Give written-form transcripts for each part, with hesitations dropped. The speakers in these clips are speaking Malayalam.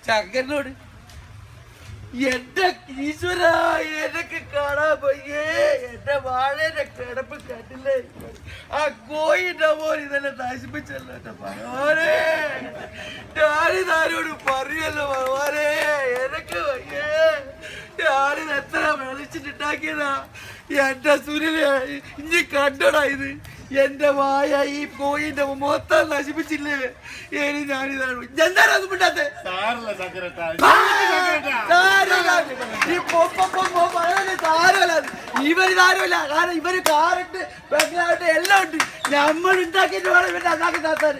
ചങ്കരനോട് എന്റെ ഈശ്വര എനക്ക് കാണാൻ പയ്യേ എന്റെ വാഴയുടെ കിടപ്പ് കണ്ടില്ലേ ആ കോയിന്റെ പോലെ ഇതെല്ലാം നശിപ്പിച്ചല്ലോ എന്റെ ഭഗവാനെ ഞാനിതാരോട് പറയല്ലോ ഭഗവാനെ എനക്ക് പയ്യേ ഞാനിത് എത്ര വിളിച്ചിട്ടുണ്ടാക്കിയതാ എന്റെ സുനില് ഇനി കണ്ടോടാ ഇത് എന്റെ വായ ഈ കോയിന്റെ മൊത്തം നശിപ്പിച്ചില്ലേ ഇനി ഞാനിതാണ് എന്താണ് അത് വിട്ടാത്തെ ഇവര് താരമില്ല കാരണം ഇവര് കാറുണ്ട് ബംഗ്ലാവുണ്ട് എല്ലാം ഉണ്ട് നമ്മൾ ഉണ്ടാക്കിയിട്ട് വേണം ഇവരുടെ അതാക്കി താത്താന്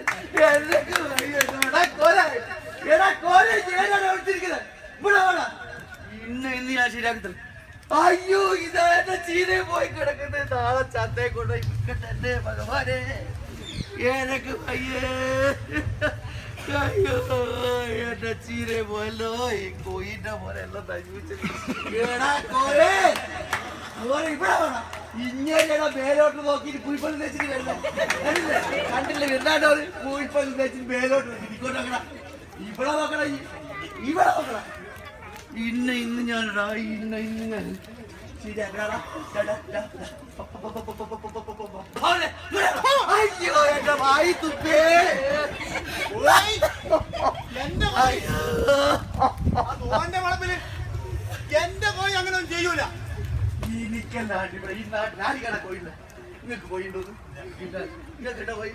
ഇന്ന് ഞാൻ ശരിയാക്കി അയ്യോ ഇതാ ചീനെ പോയി കിടക്കുന്നത് നാളെ ചന്തയെ കൊണ്ട് തന്നെ ഭഗവാനെ എനക്ക് അയ്യേ അയ്യോ എന്റെ ചീനെ പോയല്ലോ ഈ കോയിന്റെ പോലെ എല്ലാം നശിപ്പിച്ചോരെ ഇവിടെ വേണം ഇങ്ങനെ മേലോട്ട് നോക്കിട്ട് കുഴിപ്പള്ളി തേച്ചിട്ട് വരില്ല കണ്ടില്ല എന്താണ്ടോ കുഴിപ്പള്ളി തേച്ചിട്ട് മേലോട്ട് ഇങ്ങോട്ട് നോക്കണം ഇവിടെ നോക്കണം ഇവിടെ നോക്കണം ഇന്ന് ഞാനിടാ ഇന്ന് ഞാൻ അയ്യോ എന്റെ വായി തുപ്പേ എന്റെ കോഴി അങ്ങനെ ഒന്നും ചെയ്യൂല എനിക്കല്ല ഈ നാടിക്കട കോയില്ല നിങ്ങൾക്ക് കോയിണ്ടോ നിങ്ങൾക്ക് കോയി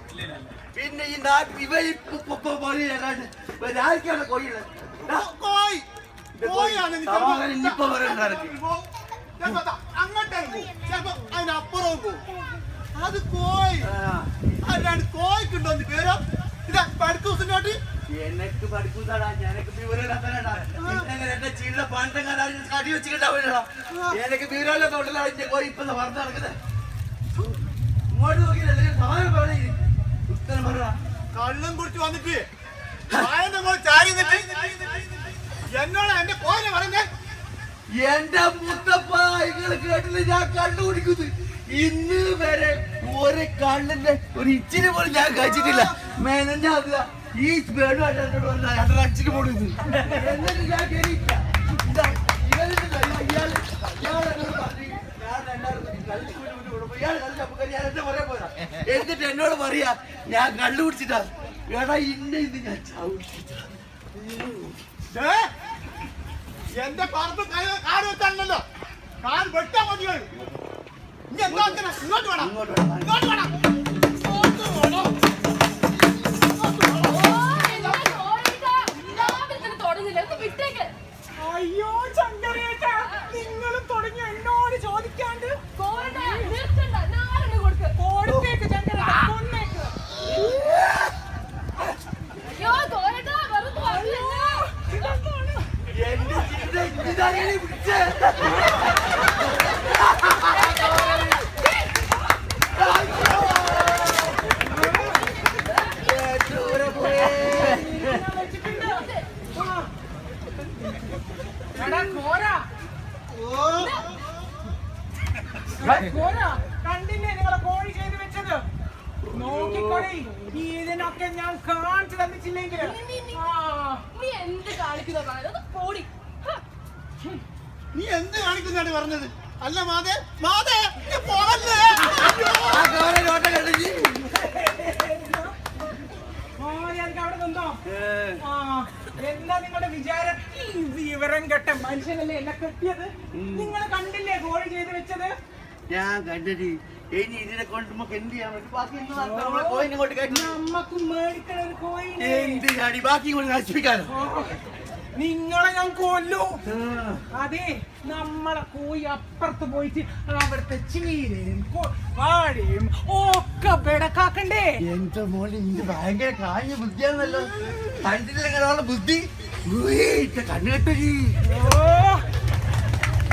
പിന്നെ ഈ നാട്ടിൽ ഇവരിക്കാണ് കോയില്ല കോഴി ഇനിയിപ്പോ അങ്ങോട്ടേക്ക് ചിലപ്പോ അതിനപ്പുറവും പോകും അത് കോഴി അല്ലാണ്ട് കോഴിക്കുണ്ടോ പേരോ ഇതാ പഠിക്കൂസിനോട്ട് എനക്ക് പഠിക്കൂതാടാ ഞാനൊക്കെ വിവരമില്ലാത്തടാ എന്റെ ചീടിലെ പണ്ടങ്ങാൻ കടി വെച്ചിട്ടുണ്ടാവില്ലടാ എനിക്ക് വിവരമില്ല തൊട്ടില്ല അതിന്റെ കോഴി ഇപ്പൊ പറഞ്ഞു നടക്കുന്നത് ഇങ്ങോട്ട് നോക്കിയില്ല സാധനം പറഞ്ഞു ഉത്തരം പറ കള്ളും കുടിച്ച് വന്നിട്ട് ചാരി എന്നോട് എന്റെ കോഴിനെ പറഞ്ഞേ എന്റെ മുത്തപ്പ ഇങ്ങള് കേട്ടില്ല ഞാൻ കള്ളു കുടിക്കുന്നത് ഇന്ന് വരെ ഒരു കള്ളിന്റെ ഒരു ഇച്ചിരി പോലും ഞാൻ കഴിച്ചിട്ടില്ല മെനഞ്ഞാ ഈ അടിച്ചിട്ട് പോണത് എന്നിട്ട് ഞാൻ കേറിയില്ല എന്നിട്ട് എന്നോട് പറയാ ഞാൻ കള്ളു കുടിച്ചിട്ടാ എടാ ഇന്ന ഇത് ഞാൻ ചവിട്ടിട്ടാ എന്റെ പറമ്പ് കാട് വെച്ചാണല്ലോ കാട് വെട്ടാൻ മതിയോ ഇനി എന്താ ഇങ്ങോട്ട് വേണം ഇങ്ങോട്ട് വേണം അയ്യോ ചങ്കരേട്ടാ നിങ്ങളും തുടങ്ങി എന്നോട് ചോദിക്കാണ്ട് കൊടുത്തേക്ക് ചങ്കരേട്ടാ കൊന്നേക്ക് കണ്ടില്ലേ നിങ്ങളെ കോഴി ചെയ്ത് വെച്ചത് നോക്കിക്കോളി ഇതിനൊക്കെ ഞാൻ കാണിച്ചു തന്നിട്ടില്ലെങ്കിൽ നീ എന്ത് കാണിക്കുന്നതാണ് പറഞ്ഞത് അല്ല മാതേ മാതേ പോകല്ലേ അവിടെ നിന്നോ എന്താ നിങ്ങളുടെ വിചാരം ഈ വിവരം കെട്ട മനുഷ്യനല്ലേ എന്നെ കെട്ടിയത് നിങ്ങൾ കണ്ടില്ലേ കോഴി ചെയ്ത് വെച്ചത് ഞാൻ കണ്ടിട്ട് ഇനി ഇതിനെ കൊണ്ട് എന്ത് ചെയ്യാൻ പറ്റും നമ്മക്ക് മേടിക്കണ ഒരു കോഴി എന്ത് ചാടി ബാക്കി കൊണ്ട് നശിപ്പിക്കാനോ നിങ്ങളെ ഞാൻ കൊല്ലു അതെ നമ്മളെ കോഴി അപ്പുറത്ത് പോയിട്ട് അവിടുത്തെ ചീരയും വാഴയും ഒക്കെ ബെടക്കാക്കണ്ടേ എന്റെ മോനെ ഇത് ഭയങ്കര കാഞ്ഞ ബുദ്ധിയാണല്ലോ കണ്ടിട്ടില്ല ബുദ്ധി കണ്ണുകെട്ടി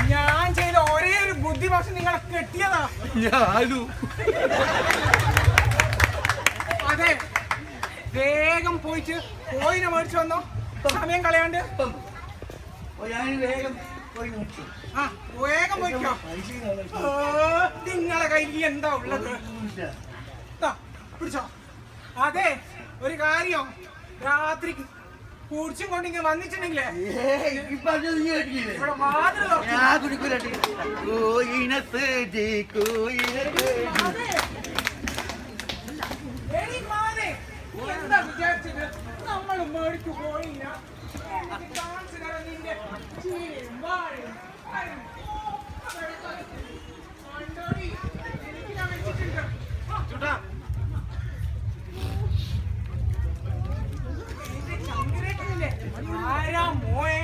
ഞാൻ ചെയ്ത ഒരേ ഒരു ബുദ്ധി പക്ഷെ നിങ്ങളെ കെട്ടിയതാ ഞാനും അതെ വേഗം പോയിട്ട് കോഴിനെ മേടിച്ചു വന്നോ സമയം കളയാണ്ട് വേഗം വേഗം പോയിക്കോ നിങ്ങളെ കയ്യിൽ എന്താ ഉള്ളത് പിടിച്ചോ അതെ ഒരു കാര്യം രാത്രിക്ക് കുടിച്ചും കൊണ്ടിങ്ങ വന്നിട്ടുണ്ടെങ്കിലേ ഈ പറഞ്ഞത് നീ കേട്ടില്ലേ? ഇവിടെ വാതിൽ തുറക്കും. ഞാൻ കുടിക്കൂല. കോയിനെ തേടി കോയിനെ തേടി. എടി മാനെ, നീ എന്താ വിചാരിച്ചത്? നമ്മൾ മേടിച്ചു പോയില്ല. എനിക്ക് കാണിച്ചു തരാം നിന്റെ ചീരയും വാഴയും. കണ്ടോടി, എനിക്ക് ഞാൻ വെച്ചിട്ടുണ്ട്. നിന്റെ ചങ്കിരേറ്റില്ലേ? ആരാ മോയെ?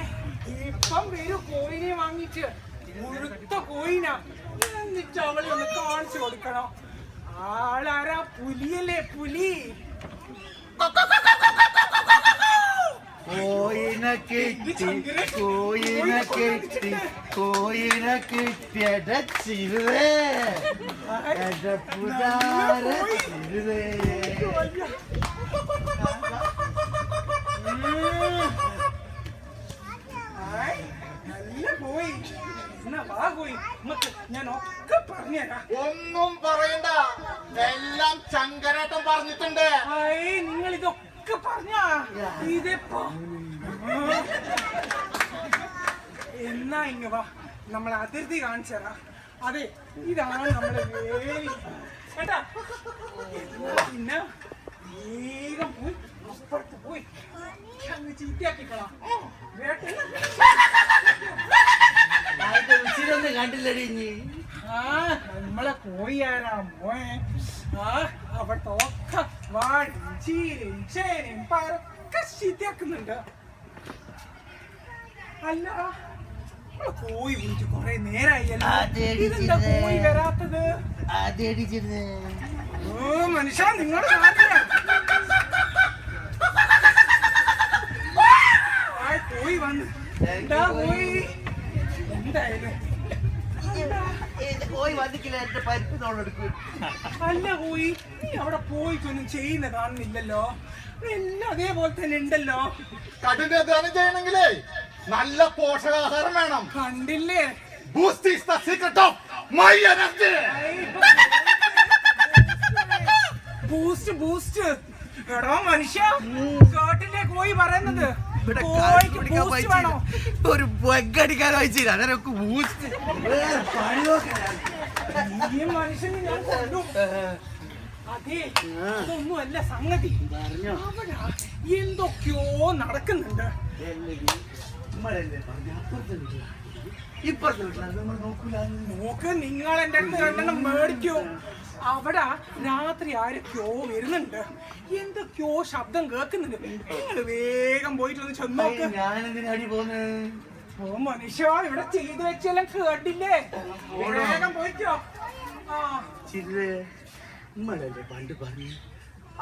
ഇപ്പം വരും കോയിനെ വാങ്ങിച്ച്. മുഴുത്ത കോയിനാ. എന്നിട്ട് അവളെ ഒന്ന് കാണിച്ചു കൊടുക്കണം. ആളാരാ? പുലിയല്ലേ, പുലി. കോയിനെ കെട്ടി കോയിനെ കെട്ടി കോയിനെ കെട്ടിയടച്ചിരുവേ എന്റെ പുതാരച്ചിരുവേ. നല്ല കോയി. എന്നാ വാ കോയി, നമുക്ക് ഞാൻ ഒക്കെ പറഞ്ഞുതരാം. ഒന്നും പറയണ്ട, എല്ലാം ചങ്കരേട്ടൻ പറഞ്ഞിട്ടുണ്ട്. നിങ്ങൾ ഇതൊക്കെ പറഞ്ഞ ഇതിപ്പോ എന്നാ ഇങ്ങ വാ, നമ്മളെ അതിർത്തി കാണിച്ചു തരാം. അതെ, ഇതാണ് നമ്മളെ വേലി കേട്ടാ. പിന്നെ വേഗം പോയി അപ്പുറത്ത് പോയി അങ്ങ് ചീത്തയാക്കിക്കളാം. രുചിയിലൊന്നും കണ്ടില്ലടി ഇനി. നമ്മളെ കോഴിയാരാ മോയെ? അവിടുത്തെ ഒക്കെ വാഴും ചീരയും ചേനയും പരക്കെ ചീത്തയാക്കുന്നുണ്ട്. അല്ല, കോഴി വിളിച്ച് കൊറേ നേരായല്ലോ. ഇതെന്താ കോഴി വരാത്തത്? മനുഷ്യ, നിങ്ങളുടെ കോഴി വന്ന് എന്താ കോഴി? എന്തായാലും കോയി വന്നിക്കില്ല, എന്റെ പരിപ്പ് തോടെടുക്കും. അല്ല കോഴി, നീ അവിടെ പോയിട്ടൊന്നും ചെയ്യുന്ന കാണുന്നില്ലല്ലോ. എല്ലാം അതേപോലെ തന്നെ ഉണ്ടല്ലോ. കഠിനാധ്വാനം ചെയ്യണമെങ്കിലേ നല്ല പോഷകാഹാരം വേണം. കണ്ടില്ലേ? Boost is the secret of my energy. Boost boost. എടാ മനുഷ്യ, കേട്ടില്ലേ കോഴി പറയുന്നത്? കോഴിക്ക് ബൂസ്റ്റ് വേണോ? ഒരു ബഗ്ഗടിക്കാൻ വായിച്ചില്ല, അതൊക്കെ ബൂസ്റ്റ്. ഈ മനുഷ്യനെ ഞാൻ കൊണ്ടു. അതെ, അതൊന്നും അല്ല സംഗതി. അവിടെ എന്തൊക്കെയോ നടക്കുന്നുണ്ട്. നോക്ക്, നിങ്ങൾ എന്റെ അടുത്ത് രണ്ടെണ്ണം മേടിക്കോ. അവിടെ രാത്രി ആരൊക്കെയോ വരുന്നുണ്ട്, എന്തൊക്കെയോ ശബ്ദം കേൾക്കുന്നുണ്ട്. നിങ്ങൾ വേഗം പോയിട്ടൊന്ന് ചെന്നോക്ക്. ഞാനെന്തിനാടി പോന്ന്? ഓ മനുഷ്യ, ഇവിടെ ചെയ്തു വെച്ചെല്ലാം കേട്ടില്ലേ? വേഗം പോയിട്ടോ. നമ്മളല്ലേ പണ്ട് പറഞ്ഞു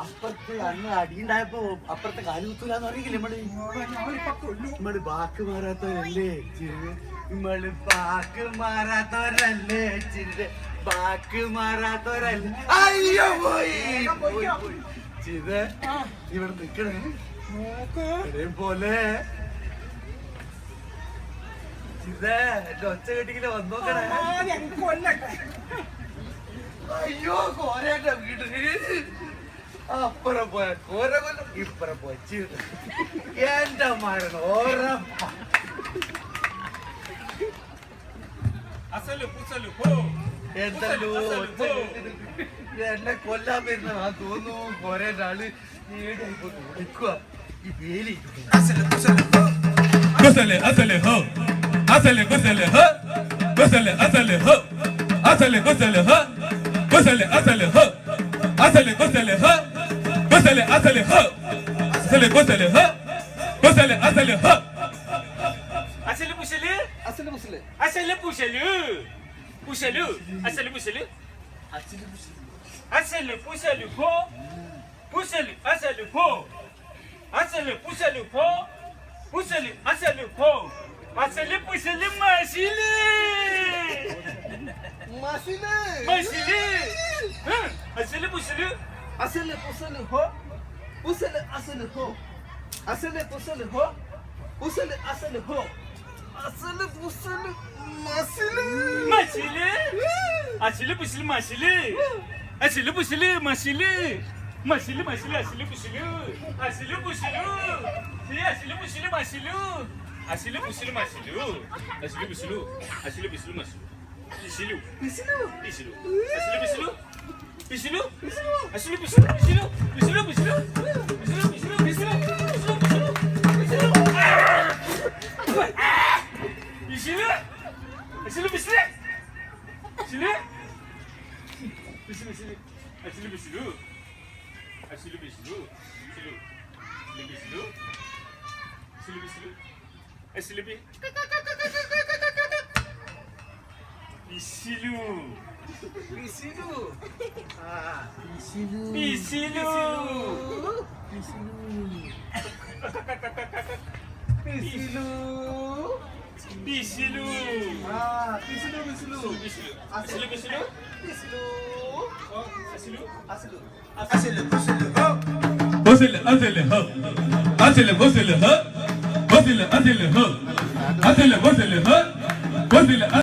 അപ്പുറത്ത് അന്ന് അടിയുണ്ടായപ്പോ അപ്പുറത്തെ കാല് കുത്തൂലെന്ന് പറഞ്ഞില്ലേ നമ്മള് ബാക്ക് മാറാത്തവരല്ലേ ചിരി? നമ്മള് ബാക്ക് മാറാത്തവരല്ലേ ചിരി? ബാക്ക് മാറാത്തവരല്ലേ? അയ്യോ പോയി ചിത ഇവിടെ നിക്കണേ പോലെ ചിത എന്റെ ഒച്ച കെട്ടിക്കില്ല വന്നോക്കണേ. അയ്യോ കോരേട്ട വീട്ടില് അപ്പുറം പോയ കോര കൊല്ലം, ഇപ്പുറം പോയ എന്റെ മരണം ഓരപ്പ. എന്തല്ലോ എന്നെ കൊല്ലാൻ വരുന്ന തോന്നുന്നു. കോരേന്റെ ആള് കൊടുക്കുക ഈ വേലി. Gusale, asale ho, asale gusale ho, gusale asale ho, asale gusale ho, gusale asale ho, asale gusale ho, gusale asale ho, asale gusale ho, gusale asale ho. Asale pusale, അസല് മുസല് asale pusale, pusale, asale pusale, asale pusale ho, pusale asale ho, asale pusale ho. Pusali, asali po. Asali pusali masili. Muscle Masili. Asali pusali. അസല് പുസല് ഹോ പുസല് അസല് ഹോ അസല് പുസല് ഹോ പുസല് അസല് ഹോ അസല് പുസല് muscle Masili. Asali pusali masili. Asali pusali masili. Masili masili asali pusali. Asali pusali. Asilu busilu masilu. Asilu busilu masilu. Asilu busilu. Asilu busilu masilu. Bisilu. Bisilu. Bisilu. Asilu bisilu. Bisilu. Bisilu. Asilu bisilu. Bisilu. Bisilu bisilu. Bisilu bisilu bisilu. Bisilu bisilu. Bisilu. Bisilu. Asilu bisilu. Bisilu. Bisilu bisilu. Asilu bisilu. Asilu bisilu. Bisilu. Bisilu. Bisilu bisilu. Asilu bi. Bisilu. Bisilu. Ah, bisilu. Bisilu. Bisilu. Bisilu. Ah, bisilu, bisilu. Bisilu. Asilu bisilu. Bisilu. Asilu. Asilu. Asilu, bisilu. Oh. Busile, asile, ho. Asile, busile, ho. Busile, asile, ho. Asile, busile, ho. Busile,